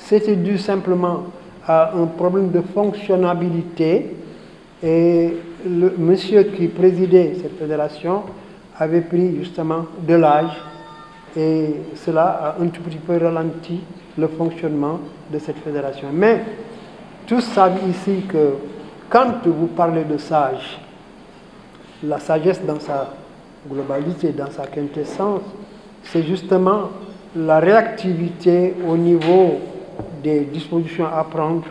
c'était dû simplement à un problème de fonctionnalité et le monsieur qui présidait cette fédération avait pris justement de l'âge et cela a un tout petit peu ralenti le fonctionnement de cette fédération. Mais tous savent ici que quand vous parlez de sage, la sagesse dans sa globalité, dans sa quintessence, c'est justement la réactivité au niveau des dispositions à prendre,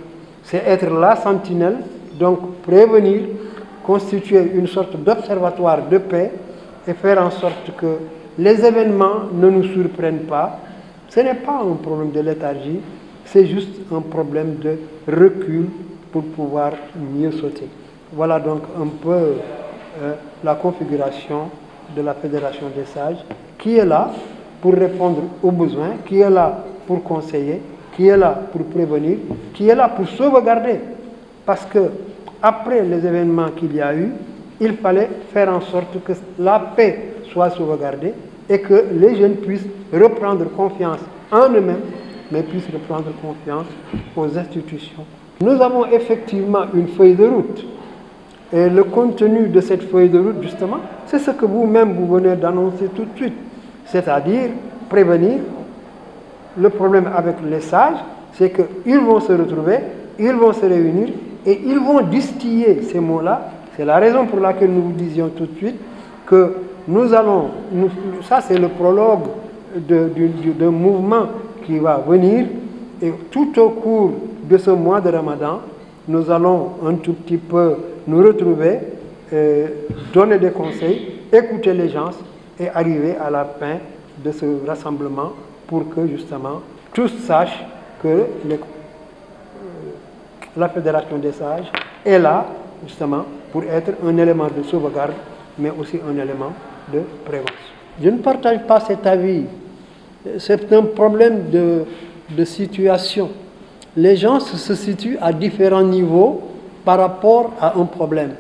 c'est être la sentinelle, donc prévenir, constituer une sorte d'observatoire de paix et faire en sorte que les événements ne nous surprennent pas. Ce n'est pas un problème de léthargie, c'est juste un problème de recul pour pouvoir mieux sauter. Voilà donc un peu la configuration de la Fédération des sages, qui est là pour répondre aux besoins, qui est là pour conseiller, qui est là pour prévenir, qui est là pour sauvegarder. Parce que après les événements qu'il y a eu, il fallait faire en sorte que la paix soit sauvegardée et que les jeunes puissent reprendre confiance en eux-mêmes, mais puissent reprendre confiance aux institutions. Nous avons effectivement une feuille de route. Et le contenu de cette feuille de route, justement, c'est ce que vous-même vous venez d'annoncer tout de suite. C'est-à-dire prévenir. Le problème avec les sages, c'est qu'ils vont se retrouver, ils vont se réunir et ils vont distiller ces mots-là. C'est la raison pour laquelle nous vous disions tout de suite que ça c'est le prologue d'un mouvement qui va venir et tout au cours de ce mois de Ramadan, nous allons un tout petit peu nous retrouver, donner des conseils, écouter les gens et arriver à la fin de ce rassemblement pour que justement tous sachent que la Fédération des sages est là justement pour être un élément de sauvegarde, mais aussi un élément de prévention. Je ne partage pas cet avis. C'est un problème de situation. Les gens se situent à différents niveaux par rapport à un problème.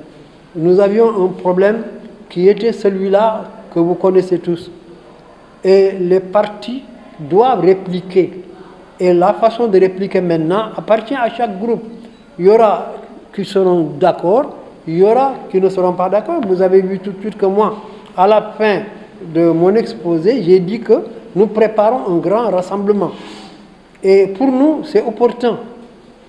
Nous avions un problème qui était celui-là que vous connaissez tous. Et les partis doivent répliquer. Et la façon de répliquer maintenant appartient à chaque groupe. Il y aura qui seront d'accord, il y aura qui ne seront pas d'accord. Vous avez vu tout de suite que moi, à la fin de mon exposé, j'ai dit que nous préparons un grand rassemblement. Et pour nous, c'est opportun.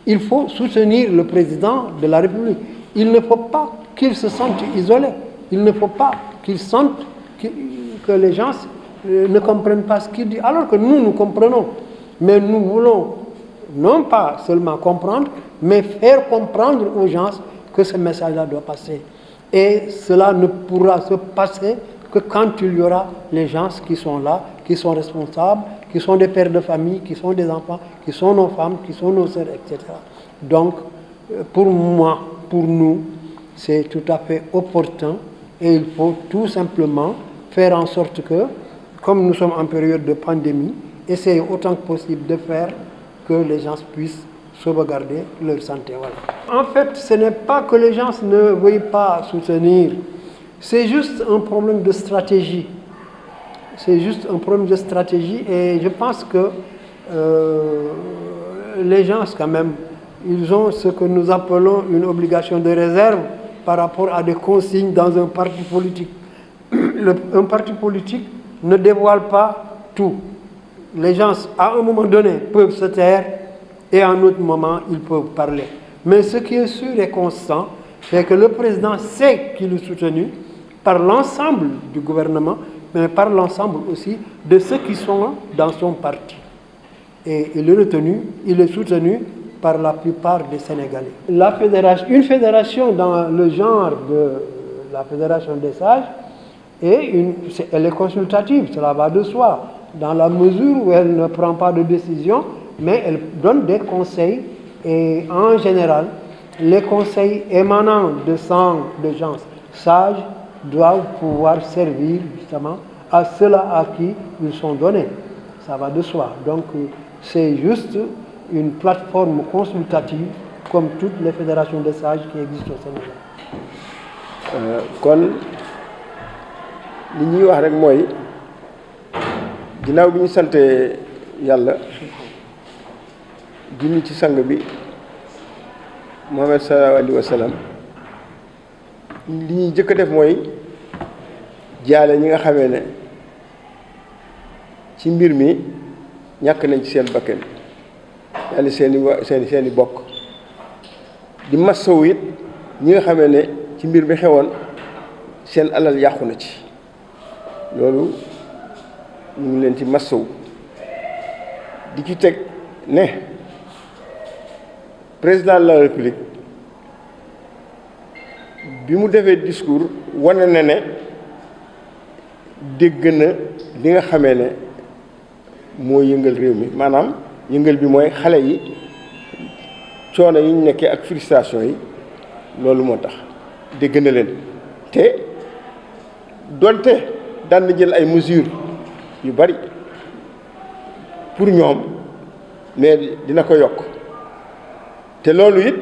Il faut soutenir le président de la République. Il ne faut pas qu'il se sente isolé. Il ne faut pas qu'il sente que les gens ne comprennent pas ce qu'il dit. Alors que nous comprenons. Mais nous voulons non pas seulement comprendre, mais faire comprendre aux gens que ce message-là doit passer. Et cela ne pourra se passer que quand il y aura les gens qui sont là, qui sont responsables, qui sont des pères de famille, qui sont des enfants, qui sont nos femmes, qui sont nos sœurs, etc. Donc, pour moi, pour nous, c'est tout à fait opportun et il faut tout simplement faire en sorte que, comme nous sommes en période de pandémie, essayer autant que possible de faire que les gens puissent sauvegarder leur santé. Voilà. En fait, ce n'est pas que les gens ne veuillent pas soutenir, c'est juste un problème de stratégie. C'est juste un problème de stratégie et je pense que les gens, quand même, ils ont ce que nous appelons une obligation de réserve par rapport à des consignes dans un parti politique. Un parti politique ne dévoile pas tout. Les gens, à un moment donné, peuvent se taire et à un autre moment, ils peuvent parler. Mais ce qui est sûr et constant, c'est que le président sait qu'il est soutenu par l'ensemble du gouvernement, mais par l'ensemble aussi de ceux qui sont dans son parti. Et il est soutenu par la plupart des Sénégalais. Une fédération dans le genre de la Fédération des sages, elle est consultative, cela va de soi, dans la mesure où elle ne prend pas de décision, mais elle donne des conseils, et en général, les conseils émanant de gens sages doivent pouvoir servir justement à ceux-là à qui ils sont donnés. Ça va de soi. Donc, c'est juste une plateforme consultative comme toutes les fédérations de sages qui existent au Sénégal. Kon li ñuy wax rek mooy ginnaaw bi ñu sante yàlla julli ci sang bi Muhammad sallallahu alayhi wa sallam li ñuy jëkk a def mooy jaale ñi nga xamee ne ci mbir mi ñàkk nañ ci seen bakkan yàlla seeni bokk di massawu it ñi nga xamee ne ci mbir mi xewoon seen alal yàqu na ci loolu ñu ngi leen ci massawu di ci teg ne président de la république bi mu defee discours wane na ne dégg na li nga xamee ne moo yëngal réew mi maanaam yëngal bi mooy xale yi coono yi ñu nekkee ak frustration yi loolu moo tax dégg na leen te donte daan na jël ay mesures yu bari pour ñoom mais dina ko yokk te loolu it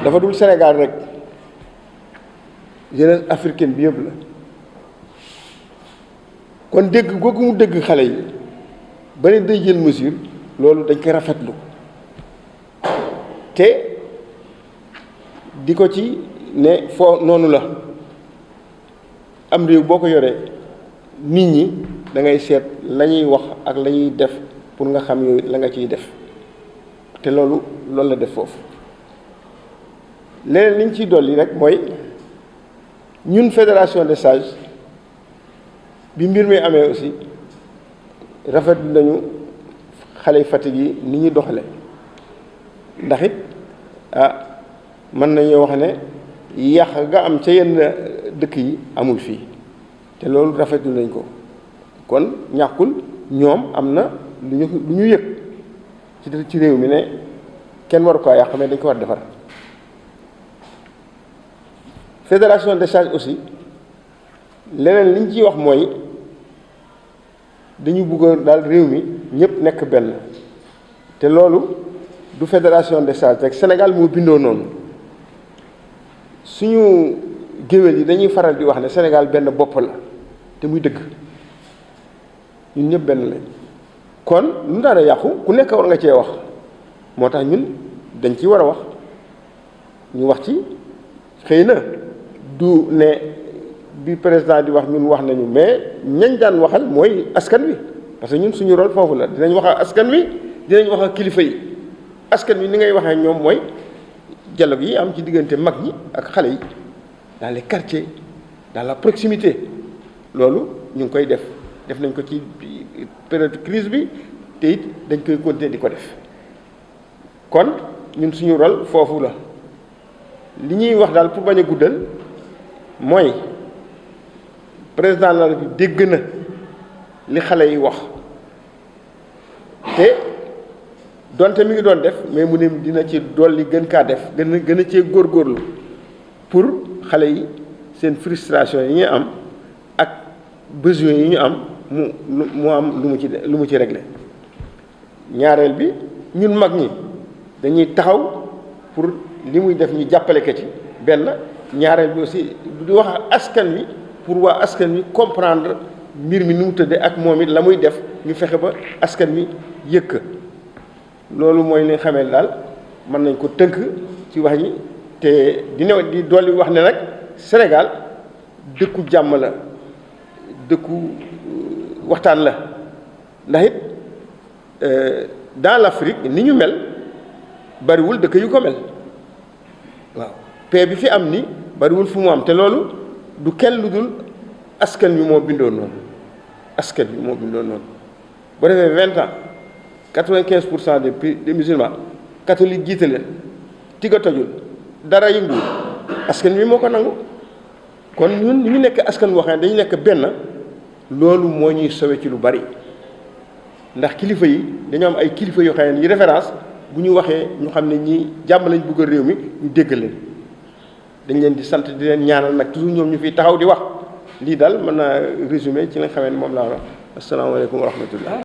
dafa dul Sénégal rek jeunesse africaine bi yëpp la kon dégg googu mu dégg xale yi ba ne day jël mesure loolu dañ koy rafetlu te di ko ci ne foo noonu la am réew boo ko yoree nit ñi da ngay seet la ñuy wax ak la ñuy def pour nga xam yooyu la nga ciy def te loolu la def foofu leneen li ñu ciy dolli rek mooy ñun fédération des sages bi mbir mi amee aussi rafetlu nañu xale Fatick yi ni ñuy doxale ndax it mën nañoo wax ne yàq nga am ca yenn dëkk yi amul fii te loolu rafetlu nañ ko kon ñàkkul ñoom am na lu ñu yëg ci réew mi ne kenn waru ko yàq mais dañ ko war defar fédération des sages aussi leneen li ñu ciy wax mooy dañu bëgg daal réew mi ñëpp nekk benn te loolu du fédération des sages rek Sénégal moo bindoo noonu suñu géwél yi dañuy faral di wax ne Sénégal benn bopp la te muy dëgg ñun ñëpp benn lañ kon lu daan a yàqu ku nekk war nga cee wax moo tax ñun dañ ci war a wax ñu wax ci xëy na du ne bi président di wax ñun wax nañu mais ñañ daan waxal mooy askan wi parce que ñun suñu rôle foofu la dinañ wax ak askan wi dinañ wax ak kilifa yi askan wi ni ngay waxee ñoom mooy dialogue yi am ci diggante mag ñi ak xale yi dans les quartiers dans la proximité loolu ñu ngi koy def nañ ko ci période crise bi te it dañ koy continuer di ko def kon ñun suñu rôle foofu la li ñuy wax daal pour bañ a guddal mooy président de la République dégg na li xale yi wax te donte mi ngi doon def mais mu ne dina ci dolli gën kaa def gën a cee góorgóorlu pour xale yi seen frustration yi ñu am ak besoin yi ñu am mu am lu mu ci réglé ñaareel bi ñun mag ñi dañuy taxaw pour li muy def ñu jàppale ko ci benn ñaareel bi aussi di wax askan wi pour waa askan wi comprendre mbir mi nu mu tëddee ak moom it la muy def ñu fexe ba askan wi yëkk loolu mooy li nga xamee daal mën nañ ko tënk ci wax ñi te di dolli wax ne nag Sénégal dëkku jàmm la dëkku waxtaan la ndax it dans l'Afrique ni ñu mel bariwul dëkk yu ko mel waaw paix bi fi am ni bariwul fu mu am te loolu du kenn lu dul askan wi moo bindoo noonu askan wi moo bindoo noonu boo defee 20 ans 95% des musulmans catholiques jiite leen tiga tojul dara yënguwul askan wi moo ko nangu kon ñun ñu nekk askan woo xam ne dañu nekk benn loolu moo ñuy sowe ci lu bari ndax kilifa yi dañoo am ay kilifa yoo xam ne yi référence bu ñu waxee ñu xam ne ñii jàmm lañ bëgg réew mi ñu dégg leen dañ leen di sant di leen ñaanal nag toujours ñoom ñu fiy taxaw di wax lii daal mën naa résumé ci la nga xamee ne moom laa wax asalaamaaleykum wa rahmatullah